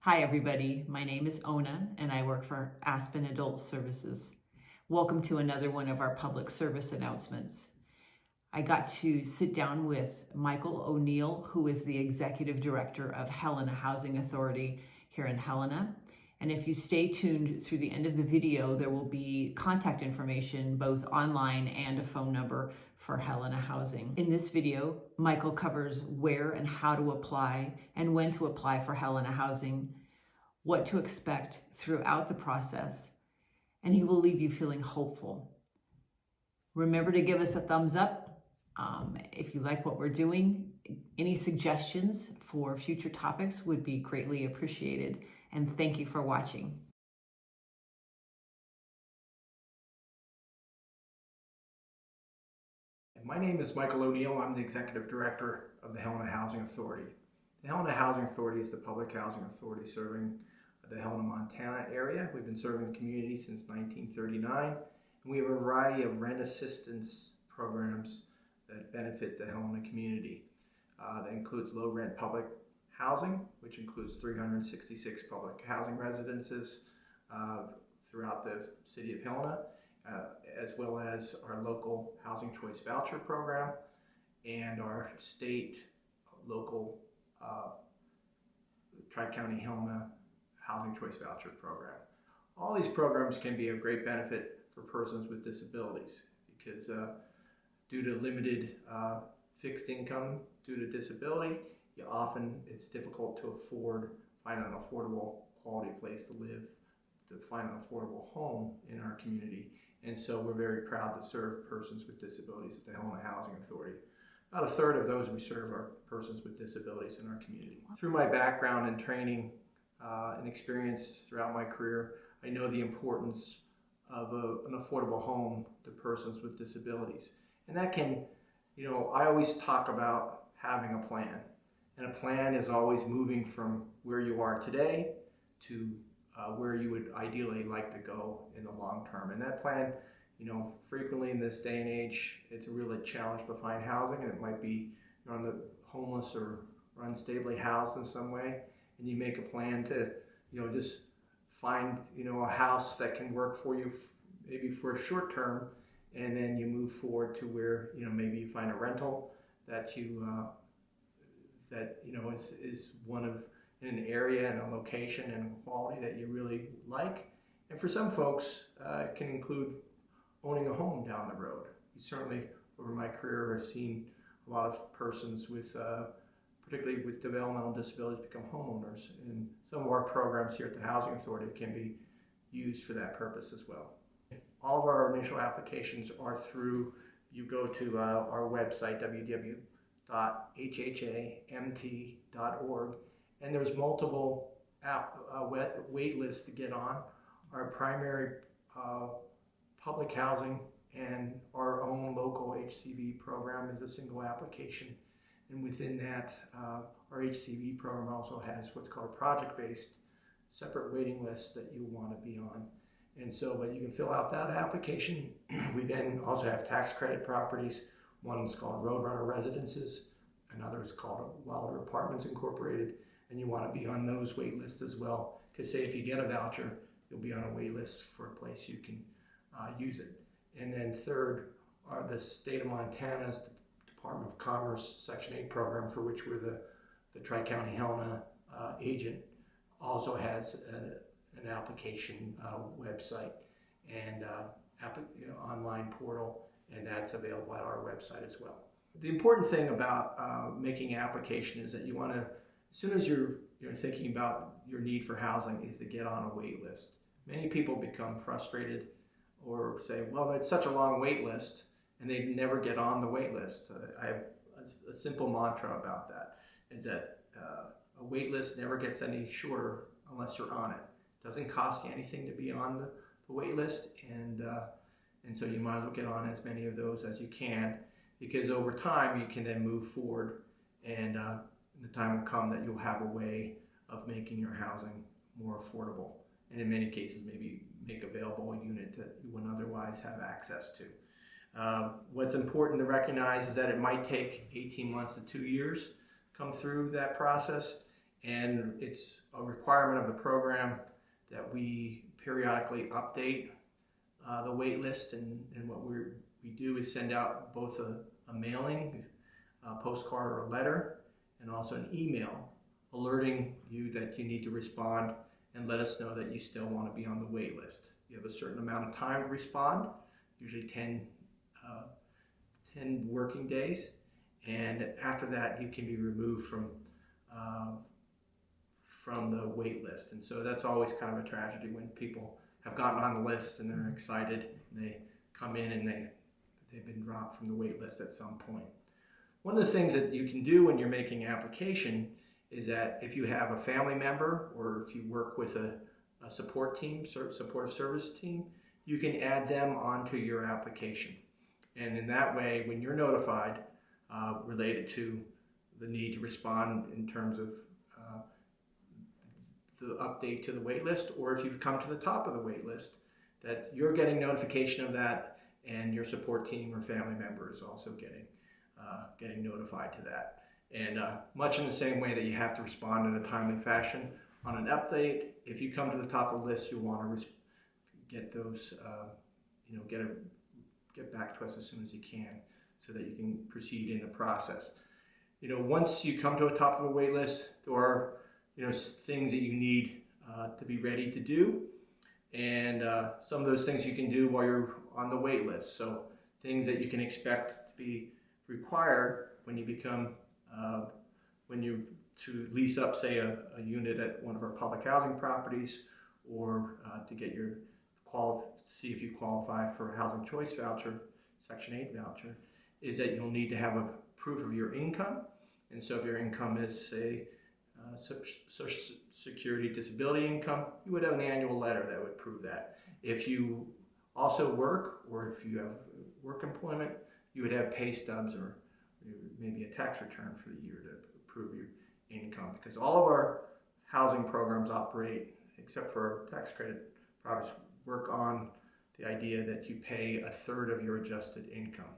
Hi everybody, my name is Ona and I work for Aspen Adult Services. Welcome to another one of our public service announcements. I got to sit down with Michael O'Neill, who is the Executive Director of Helena Housing Authority here in Helena. And if you stay tuned through the end of the video, there will be contact information, both online and a phone number for Helena Housing. In this video, Michael covers where and how to apply and when to apply for Helena Housing, what to expect throughout the process, and he will leave you feeling hopeful. Remember to give us a thumbs up if you like what we're doing. Any suggestions for future topics would be greatly appreciated, and thank you for watching. My name is Michael O'Neill. I'm the Executive Director of the Helena Housing Authority. The Helena Housing Authority is the public housing authority serving the Helena, Montana area. We've been serving the community since 1939, and we have a variety of rent assistance programs that benefit the Helena community. That includes low rent public housing, which includes 366 public housing residences throughout the city of Helena, as well as our local housing choice voucher program and our state local Tri-County Helena housing choice voucher program. All these programs can be of great benefit for persons with disabilities because due to limited fixed income due to disability, it's difficult to find an affordable quality place to live, to find an affordable home in our community. And so we're very proud to serve persons with disabilities at the Helena Housing Authority. About a third of those we serve are persons with disabilities in our community. Through my background and training and experience throughout my career, I know the importance of an affordable home to persons with disabilities. And that can, I always talk about having a plan. And a plan is always moving from where you are today to where you would ideally like to go in the long term. And that plan, frequently in this day and age, it's a really challenge to find housing, and it might be you're on the homeless or unstably housed in some way, and you make a plan to, just find, a house that can work for you maybe for a short term, and then you move forward to where, maybe you find a rental that is one of in an area and a location and a quality that you really like. And for some folks, it can include owning a home down the road. You certainly, over my career, have seen a lot of persons with, particularly with developmental disabilities, become homeowners. And some of our programs here at the Housing Authority can be used for that purpose as well. All of our initial applications are through, you go to our website, www.hhamt.org, and there's multiple wait lists to get on. Our primary public housing and our own local HCV program is a single application. And within that, our HCV program also has what's called project-based separate waiting lists that you want to be on. And so, but you can fill out that application. We then also have tax credit properties. One is called Roadrunner Residences, another is called Wilder Apartments Incorporated, and you want to be on those wait lists as well. Because say if you get a voucher, you'll be on a wait list for a place you can use it. And then third are the state of Montana's Department of Commerce Section 8 program, for which we're the Tri-County Helena agent, also has an application website and online portal, and that's available at our website as well. The important thing about making an application is that you want to, as soon as you're thinking about your need for housing, is to get on a wait list. Many people become frustrated or say, well, it's such a long wait list, and they never get on the wait list. I have a simple mantra about that, is that a wait list never gets any shorter unless you're on it. It doesn't cost you anything to be on the wait list, and so you might as well get on as many of those as you can, because over time you can then move forward, and the time will come that you'll have a way of making your housing more affordable, and in many cases maybe make available a unit that you wouldn't otherwise have access to. What's important to recognize is that it might take 18 months to 2 years to come through that process, and it's a requirement of the program that we periodically update the wait list, and what we do is send out both a mailing, a postcard or a letter, and also an email alerting you that you need to respond and let us know that you still want to be on the wait list. You have a certain amount of time to respond, usually 10 working days, and after that you can be removed from the wait list. And so that's always kind of a tragedy when people have gotten on the list and they're excited and they come in and they've been dropped from the wait list at some point. One of the things that you can do when you're making an application is that if you have a family member or if you work with a support team, supportive service team, you can add them onto your application. And in that way, when you're notified related to the need to respond in terms of the update to the wait list, or if you've come to the top of the wait list, that you're getting notification of that, and your support team or family member is also getting notified to that. And much in the same way that you have to respond in a timely fashion on an update, if you come to the top of the list, you'll want to get those, get back to us as soon as you can, so that you can proceed in the process. Once you come to a top of a wait list, there are things that you need to be ready to do, and some of those things you can do while you're on the wait list. So things that you can expect to be required when you become to lease up, say, a unit at one of our public housing properties, or to get your see if you qualify for a housing choice voucher, Section 8 voucher, is that you'll need to have a proof of your income. And so if your income is, say, Social Security disability income, you would have an annual letter that would prove that. If you also work, or if you have work employment, you would have pay stubs or maybe a tax return for the year to prove your income. Because all of our housing programs operate, except for our tax credit programs, work on the idea that you pay 1/3 of your adjusted income.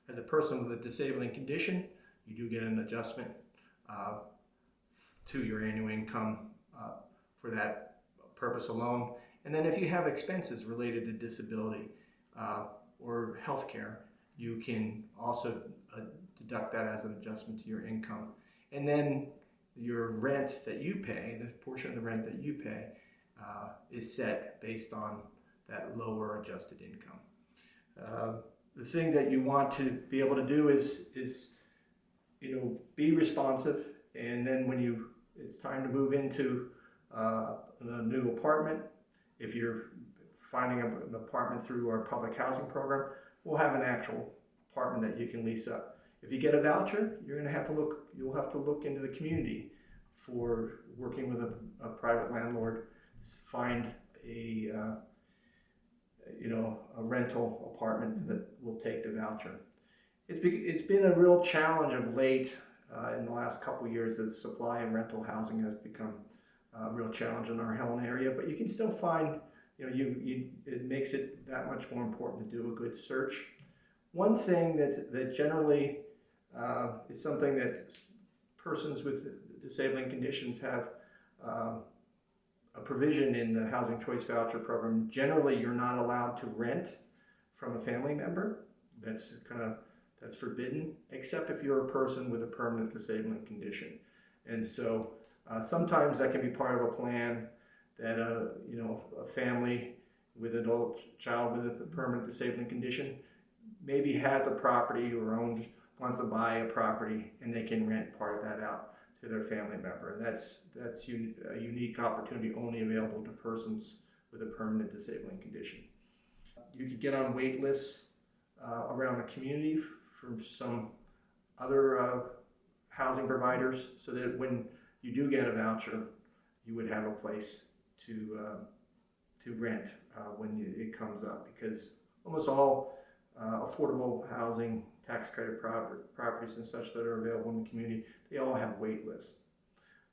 As a person with a disabling condition, you do get an adjustment to your annual income for that purpose alone. And then if you have expenses related to disability or health care, you can also deduct that as an adjustment to your income. And then your rent that you pay, the portion of the rent that you pay, is set based on that lower adjusted income. The thing that you want to be able to do is be responsive, and then when it's time to move into a new apartment, if you're finding an apartment through our public housing program, we'll have an actual apartment that you can lease up. If you get a voucher, you'll have to look into the community for working with a private landlord to find a rental apartment that will take the voucher. It's been a real challenge of late in the last couple of years that supply and rental housing has become a real challenge in our Helena area, but you can still find, it makes it that much more important to do a good search. One thing that generally is something that persons with disabling conditions have a provision in the Housing Choice Voucher Program. Generally, you're not allowed to rent from a family member. That's forbidden, except if you're a person with a permanent disabling condition. And so sometimes that can be part of a plan that a family with an adult child with a permanent disabling condition maybe has a property or wants to buy a property, and they can rent part of that out to their family member. And that's a unique opportunity only available to persons with a permanent disabling condition. You could get on wait lists around the community from some other housing providers, so that when you do get a voucher, you would have a place to rent when it comes up, because almost all affordable housing, tax credit properties and such that are available in the community, they all have wait lists.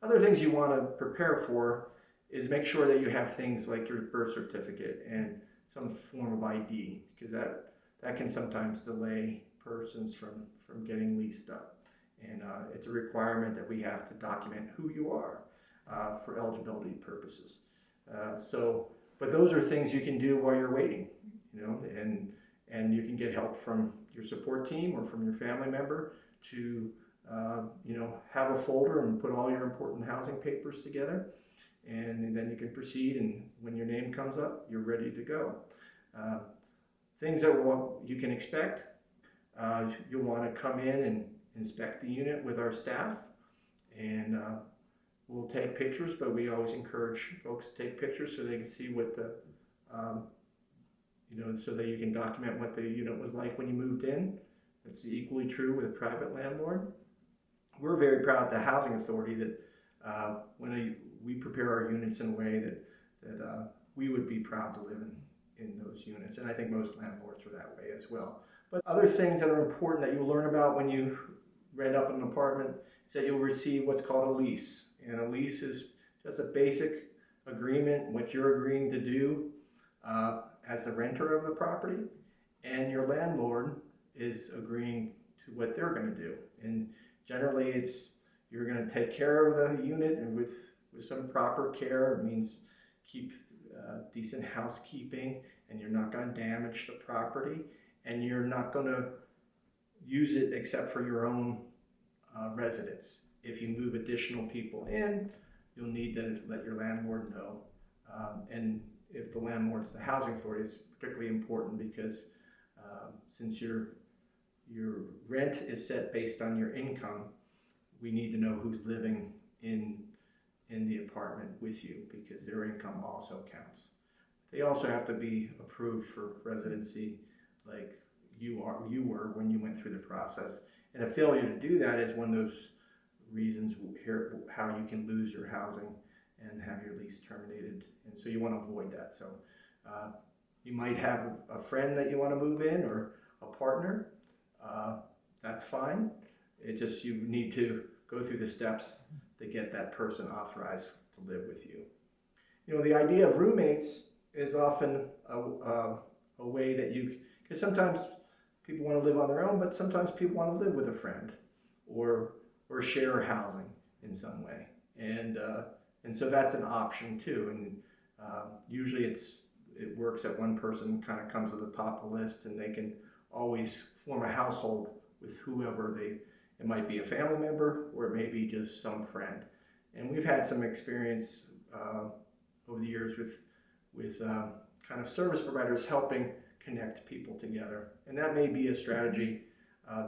Other things you want to prepare for is make sure that you have things like your birth certificate and some form of ID, because that can sometimes delay persons from getting leased up. And it's a requirement that we have to document who you are. for eligibility purposes. But those are things you can do while you're waiting, and you can get help from your support team or from your family member to have a folder and put all your important housing papers together, and then you can proceed, and when your name comes up, you're ready to go. Things that you can expect, you'll want to come in and inspect the unit with our staff, and we'll take pictures, but we always encourage folks to take pictures so they can see what the so that you can document what the unit was like when you moved in. That's equally true with a private landlord. We're very proud at the Housing Authority that when we prepare our units in a way that we would be proud to live in those units, and I think most landlords are that way as well. But other things that are important that you'll learn about when you rent up an apartment is that you'll receive what's called a lease, and a lease is just a basic agreement, what you're agreeing to do as the renter of the property, and your landlord is agreeing to what they're going to do. And generally you're going to take care of the unit, and with some proper care. It means keep decent housekeeping, and you're not going to damage the property, and you're not going to use it except for your own residence. If you move additional people in, you'll need to let your landlord know. And if the landlord's the housing authority, it's particularly important because since your rent is set based on your income, we need to know who's living in the apartment with you, because their income also counts. They also have to be approved for residency like you were when you went through the process. And a failure to do that is one of those reasons here how you can lose your housing and have your lease terminated. And so you want to avoid that. So you might have a friend that you want to move in, or a partner. That's fine. It just, you need to go through the steps to get that person authorized to live with you. The idea of roommates is often a way that because sometimes people want to live on their own, but sometimes people want to live with a friend or share housing in some way. And so that's an option too. And usually it works that one person kind of comes to the top of the list, and they can always form a household with whoever it might be a family member, or it may be just some friend. And we've had some experience over the years with kind of service providers helping connect people together. And that may be a strategy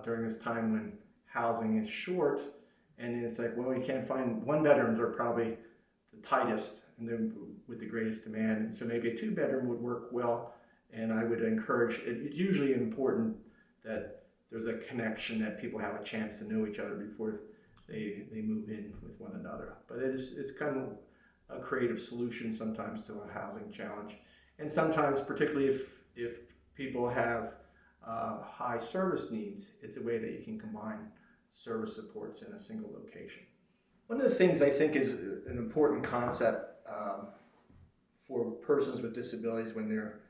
during this time when housing is short, and it's like, well, you can't find one bedrooms are probably the tightest and then with the greatest demand. And so maybe a 2-bedroom would work well. And I would encourage, it's usually important that there's a connection, that people have a chance to know each other before they move in with one another. But it's kind of a creative solution sometimes to a housing challenge. And sometimes, particularly if people have high service needs, it's a way that you can combine service supports in a single location. One of the things I think is an important concept for persons with disabilities when they're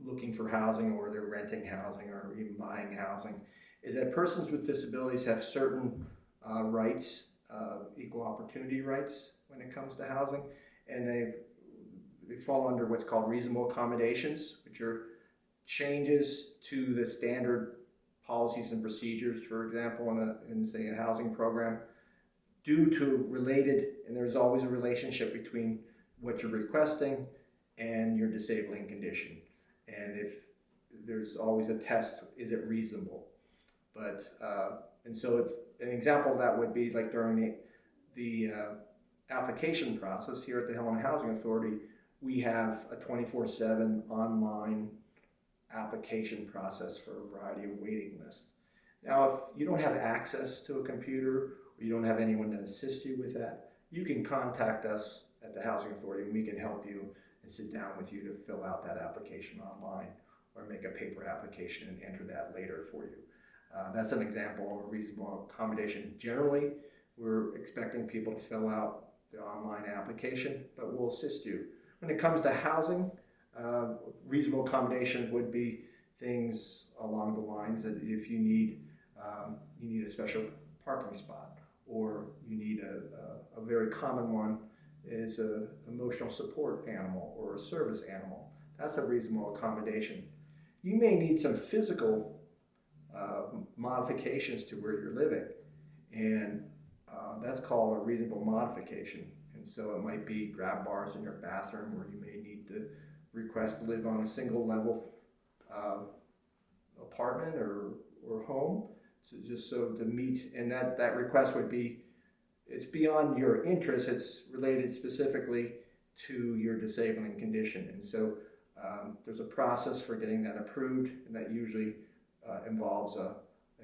looking for housing, or they're renting housing, or even buying housing, is that persons with disabilities have certain rights, equal opportunity rights when it comes to housing, and they fall under what's called reasonable accommodations, which are changes to the standard policies and procedures, for example, in say a housing program, due to related, and there's always a relationship between what you're requesting and your disabling condition. And if there's always a test, is it reasonable? But and so it's, an example of that would be like during the application process here at the Helena Housing Authority, we have a 24/7 online application process for a variety of waiting lists. Now, if you don't have access to a computer, or you don't have anyone to assist you with that, you can contact us at the Housing Authority, and we can help you and sit down with you to fill out that application online, or make a paper application and enter that later for you. That's an example of a reasonable accommodation. Generally, we're expecting people to fill out the online application, but we'll assist you. When it comes to housing, reasonable accommodations would be things along the lines that if you need a special parking spot, or you need a very common one is an emotional support animal or a service animal. That's a reasonable accommodation. You may need some physical modifications to where you're living, and that's called a reasonable modification. And so it might be grab bars in your bathroom, or you may need to request to live on a single level apartment or home. So just so to meet, and that request would be, it's beyond your interest, it's related specifically to your disabling condition. And so there's a process for getting that approved, and that usually involves a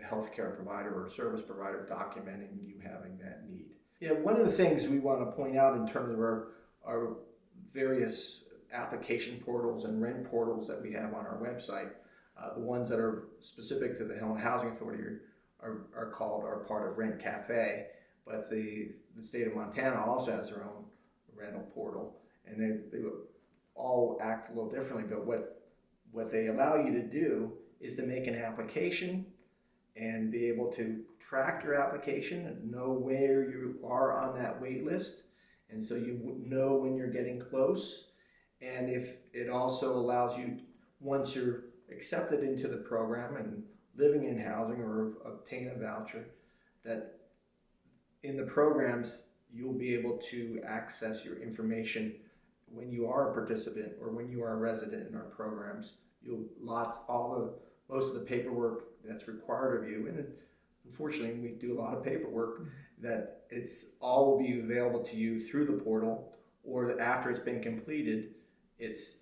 healthcare provider or service provider documenting you having that need. Yeah, one of the things we want to point out in terms of our various application portals and rent portals that we have on our website, the ones that are specific to the Helena Housing Authority are part of Rent Cafe, but the state of Montana also has their own rental portal, and they all act a little differently, but what they allow you to do is to make an application and be able to track your application and know where you are on that wait list, and so you know when you're getting close. And if it also allows you, once you're accepted into the program and living in housing or obtain a voucher, that in the programs you'll be able to access your information when you are a participant or when you are a resident in our programs. Most of the paperwork that's required of you, and unfortunately we do a lot of paperwork, that it's all will be available to you through the portal, or after it's been completed,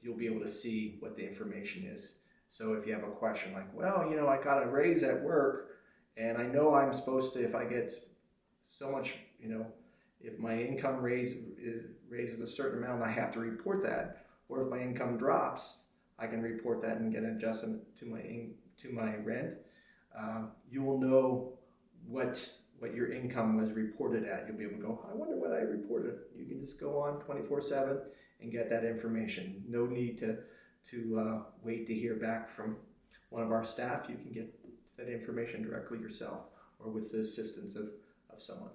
you'll be able to see what the information is. So if you have a question like, well, I got a raise at work, and I know I'm supposed to, if I get so much, if my income raises a certain amount, I have to report that. Or if my income drops, I can report that and get an adjustment to my rent. You will know what your income was reported at. You'll be able to go, I wonder what I reported. You can just go on 24/7 and get that information. No need to wait to hear back from one of our staff. You can get that information directly yourself or with the assistance of someone.